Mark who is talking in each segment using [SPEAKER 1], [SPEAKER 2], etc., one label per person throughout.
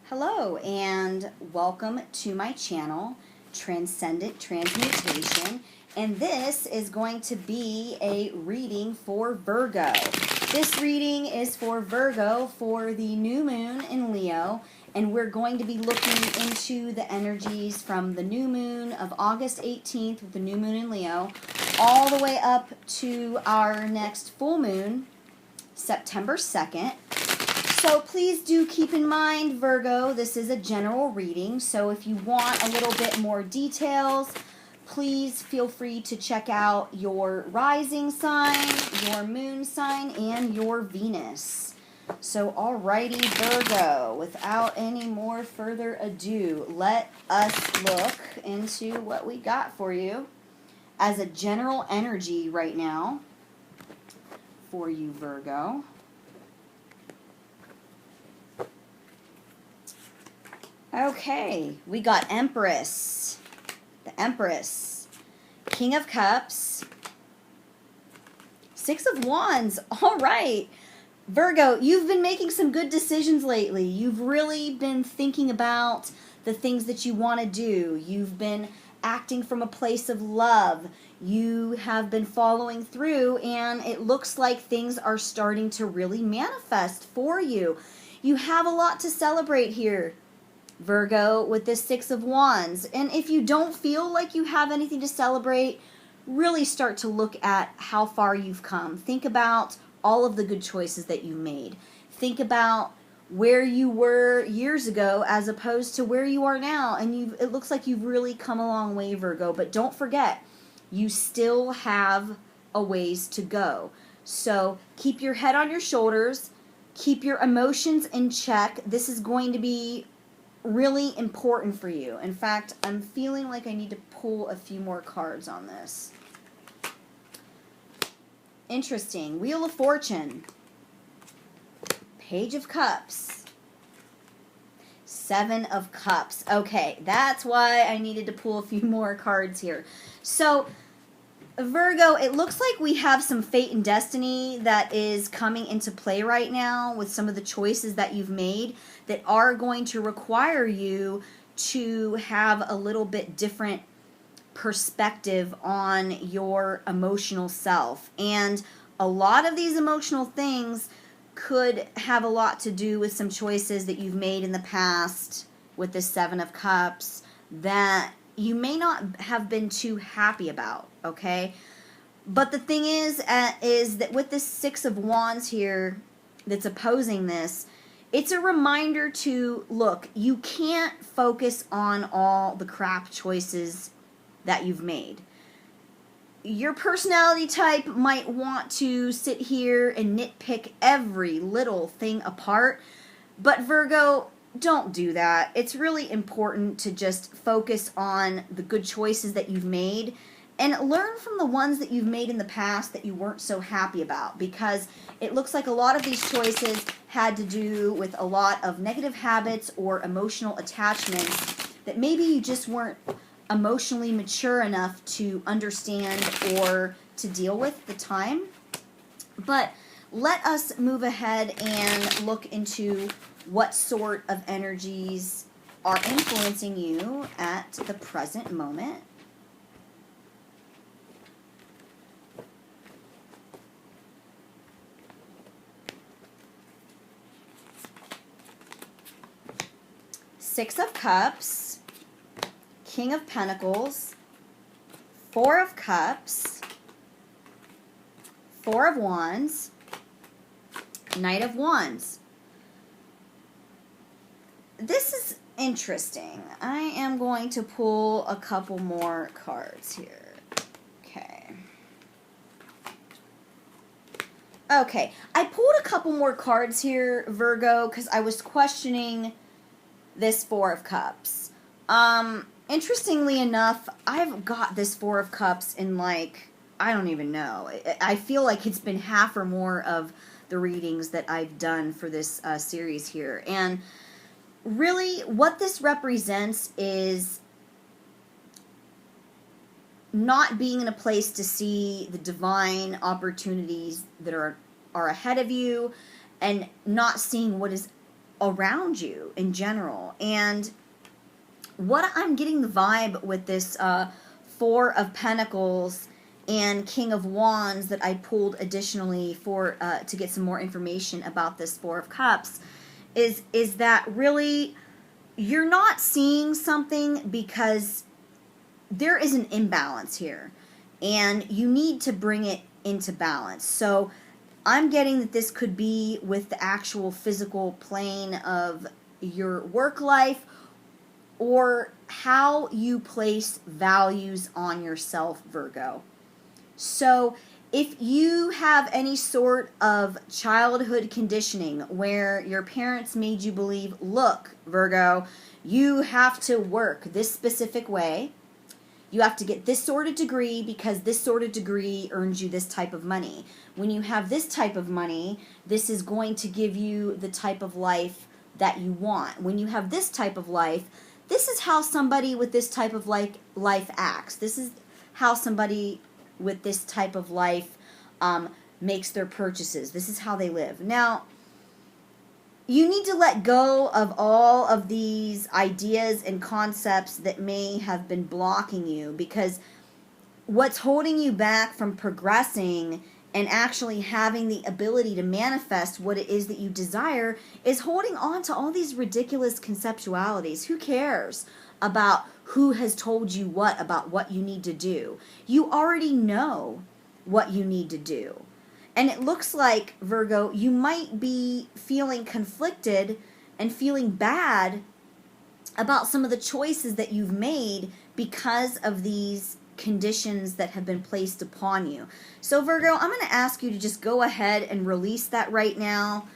[SPEAKER 1] Hello and welcome to my channel, Transcendent Transmutation, and this is going to be a reading for Virgo. This reading is for Virgo for the new moon in Leo, and we're going to be looking into the energies from the new moon of August 18th with the new moon in Leo all the way up to our next full moon, September 2nd. So please do keep in mind, Virgo, this is a general reading, so if you want a little bit more details, please feel free to check out your rising sign, your moon sign, and your Venus. So alrighty, Virgo, without any more further ado, let us look into what we got for you as a general energy right now for you, Virgo. Okay, we got Empress, the Empress, King of Cups, Six of Wands. All right, Virgo, you've been making some good decisions lately. You've really been thinking about the things that you want to do. You've been acting from a place of love. You have been following through, and it looks like things are starting to really manifest for you. You have a lot to celebrate here, Virgo, with this Six of Wands. And if you don't feel like you have anything to celebrate, really start to look at how far you've come. Think about all of the good choices that you made. Think about where you were years ago as opposed to where you are now. And it looks like you've really come a long way, Virgo. But don't forget, you still have a ways to go. So keep your head on your shoulders. Keep your emotions in check. This is going to be really important for you. In fact, I'm feeling like I need to pull a few more cards on this. Interesting. Wheel of Fortune. Page of Cups. Seven of Cups. Okay, that's why I needed to pull a few more cards here. So, Virgo, it looks like we have some fate and destiny that is coming into play right now with some of the choices that you've made that are going to require you to have a little bit different perspective on your emotional self. And a lot of these emotional things could have a lot to do with some choices that you've made in the past with the Seven of Cups that you may not have been too happy about, okay? But the thing is that with this Six of Wands here that's opposing this, it's a reminder to, look, you can't focus on all the crap choices that you've made. Your personality type might want to sit here and nitpick every little thing apart, but Virgo, don't do that. It's really important to just focus on the good choices that you've made and learn from the ones that you've made in the past that you weren't so happy about, because it looks like a lot of these choices had to do with a lot of negative habits or emotional attachments that maybe you just weren't emotionally mature enough to understand or to deal with at the time. But let us move ahead and look into what sort of energies are influencing you at the present moment. Six of Cups, King of Pentacles, Four of Cups, Four of Wands, Knight of Wands. This is interesting. I am going to pull a couple more cards here. Okay, I pulled a couple more cards here, Virgo, because I was questioning this Four of Cups. Interestingly enough, I've got this Four of Cups in, like, I don't even know. I feel like it's been half or more of the readings that I've done for this series here. And really, what this represents is not being in a place to see the divine opportunities that are ahead of you, and not seeing what is around you in general. And what I'm getting the vibe with this Four of Pentacles and King of Wands that I pulled additionally for to get some more information about this Four of Cups is that really you're not seeing something because there is an imbalance here and you need to bring it into balance. So I'm getting that this could be with the actual physical plane of your work life or how you place values on yourself, Virgo. So if you have any sort of childhood conditioning where your parents made you believe, look, Virgo, you have to work this specific way. You have to get this sort of degree because this sort of degree earns you this type of money. When you have this type of money, this is going to give you the type of life that you want. When you have this type of life, this is how somebody with this type of life acts. This is how somebody with this type of life makes their purchases. This is how they live. Now, you need to let go of all of these ideas and concepts that may have been blocking you, because what's holding you back from progressing and actually having the ability to manifest what it is that you desire is holding on to all these ridiculous conceptualities. Who cares about who has told you what about what you need to do? You already know what you need to do. And it looks like, Virgo, you might be feeling conflicted and feeling bad about some of the choices that you've made because of these conditions that have been placed upon you. So, Virgo, I'm going to ask you to just go ahead and release that right now.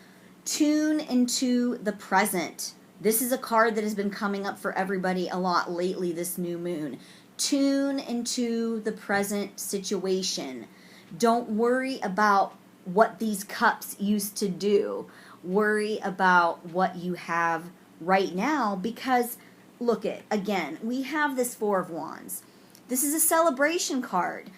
[SPEAKER 1] Tune into the present. This is a card that has been coming up for everybody a lot lately, this new moon. Tune into the present situation. Don't worry about what these cups used to do. Worry about what you have right now, because look at, again, we have this Four of Wands. This is a celebration card.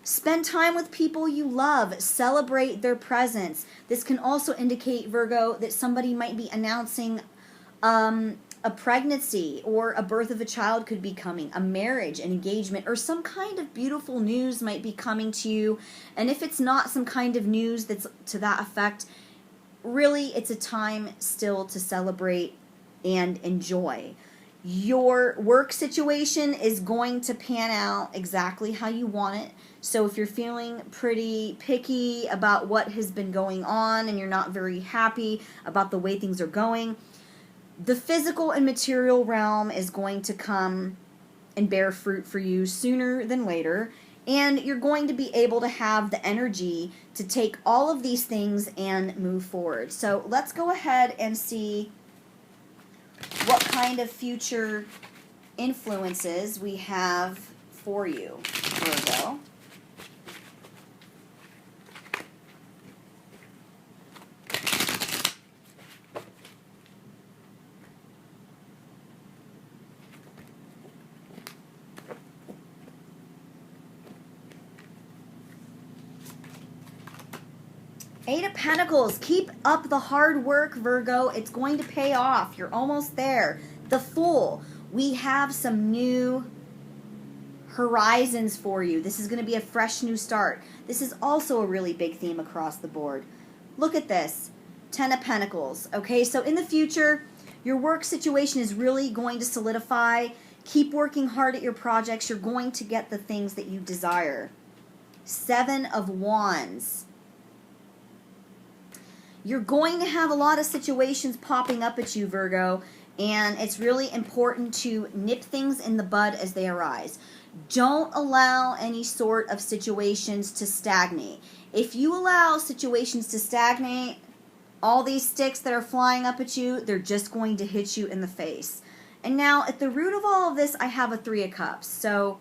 [SPEAKER 1] Spend time with people you love. Celebrate their presence. This can also indicate, Virgo, that somebody might be announcing a pregnancy, or a birth of a child could be coming, a marriage, an engagement, or some kind of beautiful news might be coming to you. And if it's not some kind of news that's to that effect, really it's a time still to celebrate and enjoy. Your work situation is going to pan out exactly how you want it. So if you're feeling pretty picky about what has been going on and you're not very happy about the way things are going, the physical and material realm is going to come and bear fruit for you sooner than later. And you're going to be able to have the energy to take all of these things and move forward. So let's go ahead and see what kind of future influences we have for you, Virgo. Eight of Pentacles. Keep up the hard work, Virgo. It's going to pay off. You're almost there. The Fool. We have some new horizons for you. This is going to be a fresh new start. This is also a really big theme across the board. Look at this. Ten of Pentacles. Okay, so in the future, your work situation is really going to solidify. Keep working hard at your projects. You're going to get the things that you desire. Seven of Wands. You're going to have a lot of situations popping up at you, Virgo, and it's really important to nip things in the bud as they arise. Don't allow any sort of situations to stagnate. If you allow situations to stagnate, all these sticks that are flying up at you, they're just going to hit you in the face. And now, at the root of all of this, I have a Three of Cups. So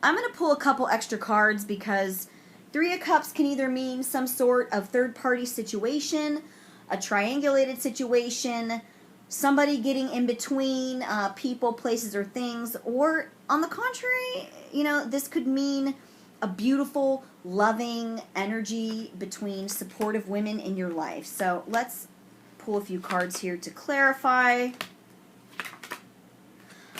[SPEAKER 1] I'm going to pull a couple extra cards because Three of Cups can either mean some sort of third-party situation, a triangulated situation, somebody getting in between people, places, or things, or on the contrary, you know, this could mean a beautiful, loving energy between supportive women in your life. So let's pull a few cards here to clarify.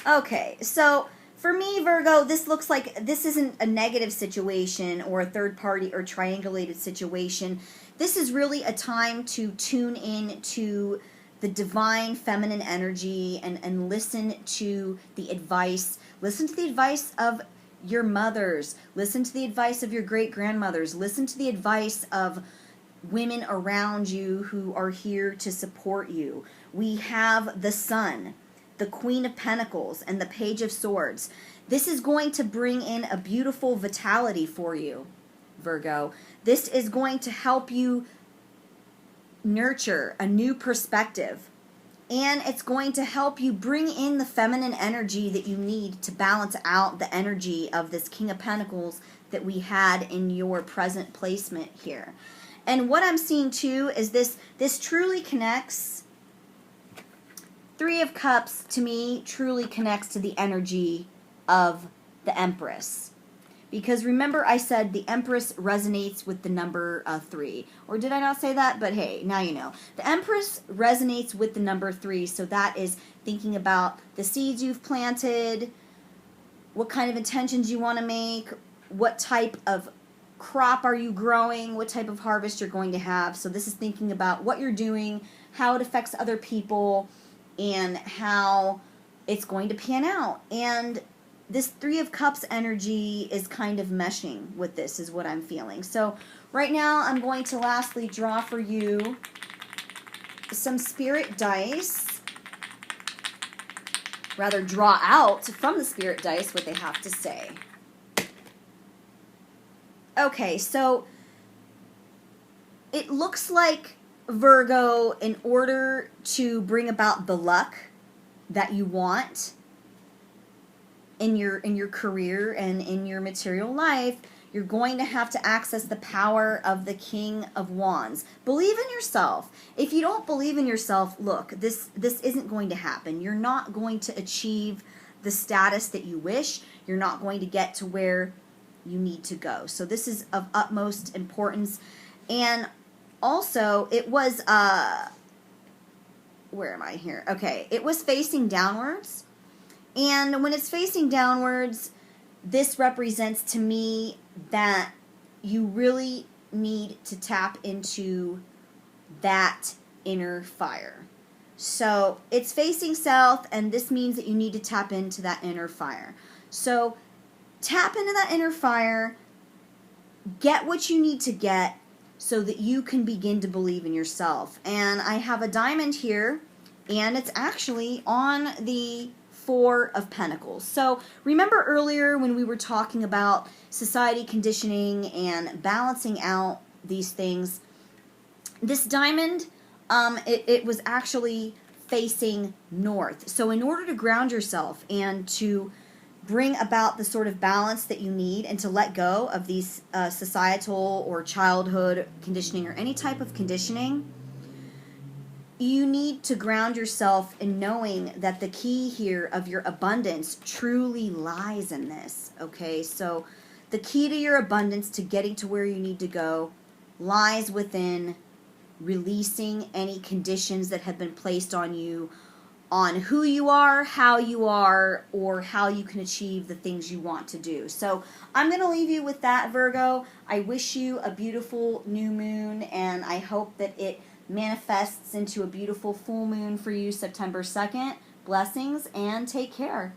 [SPEAKER 1] Okay, so for me, Virgo, this looks like this isn't a negative situation or a third party or triangulated situation. This is really a time to tune in to the divine feminine energy and listen to the advice. Listen to the advice of your mothers. Listen to the advice of your great-grandmothers. Listen to the advice of women around you who are here to support you. We have the Sun, the Queen of Pentacles, and the Page of Swords. This is going to bring in a beautiful vitality for you, Virgo. This is going to help you nurture a new perspective. And it's going to help you bring in the feminine energy that you need to balance out the energy of this King of Pentacles that we had in your present placement here. And what I'm seeing too is this truly connects. Three of Cups to me truly connects to the energy of the Empress. Because remember I said the Empress resonates with the number 3. Or did I not say that? But hey, now you know. The Empress resonates with the number 3. So that is thinking about the seeds you've planted, what kind of intentions you want to make, what type of crop are you growing, what type of harvest you're going to have. So this is thinking about what you're doing, how it affects other people, and how it's going to pan out. And this Three of Cups energy is kind of meshing with this, is what I'm feeling. So right now I'm going to lastly draw for you some spirit dice. Rather, draw out from the spirit dice what they have to say. Okay, so it looks like, Virgo, in order to bring about the luck that you want in your career and in your material life, you're going to have to access the power of the King of Wands. Believe in yourself. If you don't believe in yourself, look, this isn't going to happen. You're not going to achieve the status that you wish. You're not going to get to where you need to go. So this is of utmost importance. And also, it was, where am I here? Okay, it was facing downwards. And when it's facing downwards, this represents to me that you really need to tap into that inner fire. So it's facing south, and this means that you need to tap into that inner fire. So tap into that inner fire, get what you need to get so that you can begin to believe in yourself. And I have a diamond here, and it's actually on the Four of Pentacles. So remember earlier when we were talking about society conditioning and balancing out these things, this diamond, it was actually facing north. So in order to ground yourself and to bring about the sort of balance that you need and to let go of these societal or childhood conditioning or any type of conditioning, you need to ground yourself in knowing that the key here of your abundance truly lies in this, okay? So the key to your abundance, to getting to where you need to go, lies within releasing any conditions that have been placed on you, on who you are, how you are, or how you can achieve the things you want to do. So I'm going to leave you with that, Virgo. I wish you a beautiful new moon, and I hope that it manifests into a beautiful full moon for you September 2nd. Blessings, and take care.